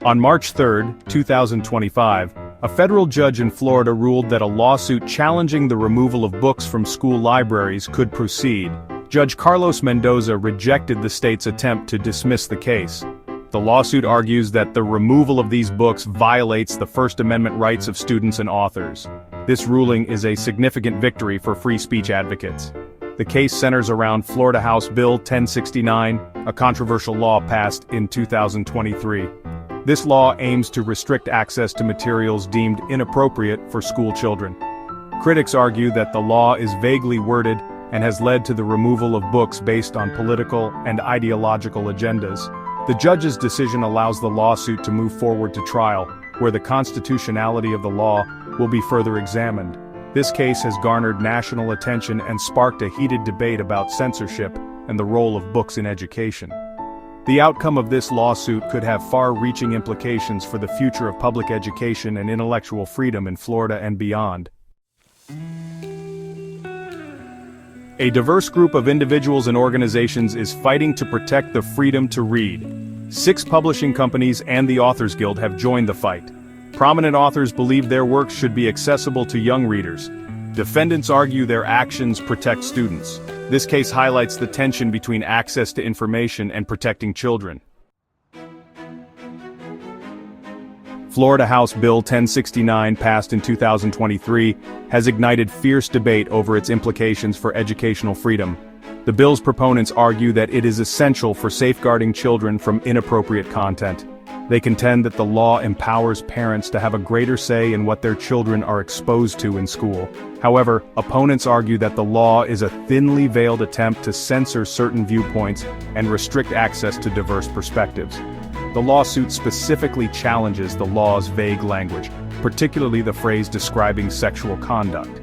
On March 3, 2025, a federal judge in Florida ruled that a lawsuit challenging the removal of books from school libraries could proceed. Judge Carlos Mendoza rejected the state's attempt to dismiss the case. The lawsuit argues that the removal of these books violates the First Amendment rights of students and authors. This ruling is a significant victory for free speech advocates. The case centers around Florida House Bill 1069, a controversial law passed in 2023. This law aims to restrict access to materials deemed inappropriate for school children. Critics argue that the law is vaguely worded and has led to the removal of books based on political and ideological agendas. The judge's decision allows the lawsuit to move forward to trial, where the constitutionality of the law will be further examined. This case has garnered national attention and sparked a heated debate about censorship and the role of books in education. The outcome of this lawsuit could have far-reaching implications for the future of public education and intellectual freedom in Florida and beyond. A diverse group of individuals and organizations is fighting to protect the freedom to read. 6 publishing companies and the Authors Guild have joined the fight. Prominent authors believe their works should be accessible to young readers. Defendants argue their actions protect students. This case highlights the tension between access to information and protecting children. Florida House Bill 1069, passed in 2023, has ignited fierce debate over its implications for educational freedom. The bill's proponents argue that it is essential for safeguarding children from inappropriate content. They contend that the law empowers parents to have a greater say in what their children are exposed to in school. However, opponents argue that the law is a thinly veiled attempt to censor certain viewpoints and restrict access to diverse perspectives. The lawsuit specifically challenges the law's vague language, particularly the phrase describing sexual conduct.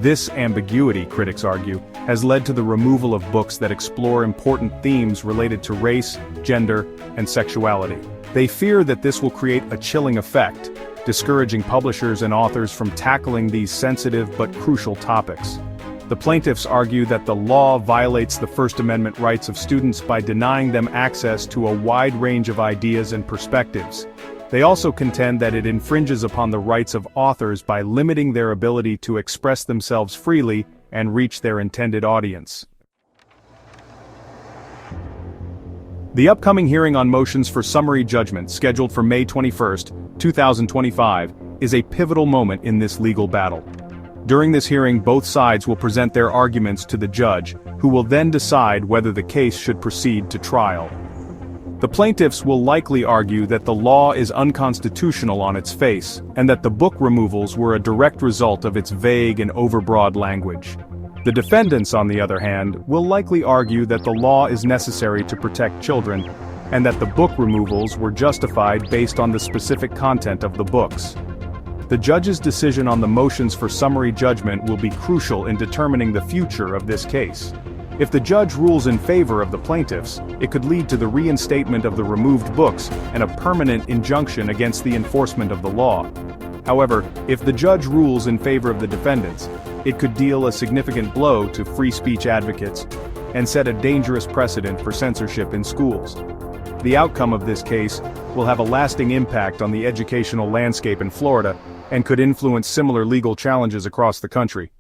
This ambiguity, critics argue, has led to the removal of books that explore important themes related to race, gender, and sexuality. They fear that this will create a chilling effect, discouraging publishers and authors from tackling these sensitive but crucial topics. The plaintiffs argue that the law violates the First Amendment rights of students by denying them access to a wide range of ideas and perspectives. They also contend that it infringes upon the rights of authors by limiting their ability to express themselves freely and reach their intended audience. The upcoming hearing on motions for summary judgment, scheduled for May 21, 2025, is a pivotal moment in this legal battle. During this hearing, both sides will present their arguments to the judge, who will then decide whether the case should proceed to trial. The plaintiffs will likely argue that the law is unconstitutional on its face, and that the book removals were a direct result of its vague and overbroad language. The defendants, on the other hand, will likely argue that the law is necessary to protect children, and that the book removals were justified based on the specific content of the books. The judge's decision on the motions for summary judgment will be crucial in determining the future of this case. If the judge rules in favor of the plaintiffs, it could lead to the reinstatement of the removed books and a permanent injunction against the enforcement of the law. However, if the judge rules in favor of the defendants, it could deal a significant blow to free speech advocates and set a dangerous precedent for censorship in schools. The outcome of this case will have a lasting impact on the educational landscape in Florida and could influence similar legal challenges across the country.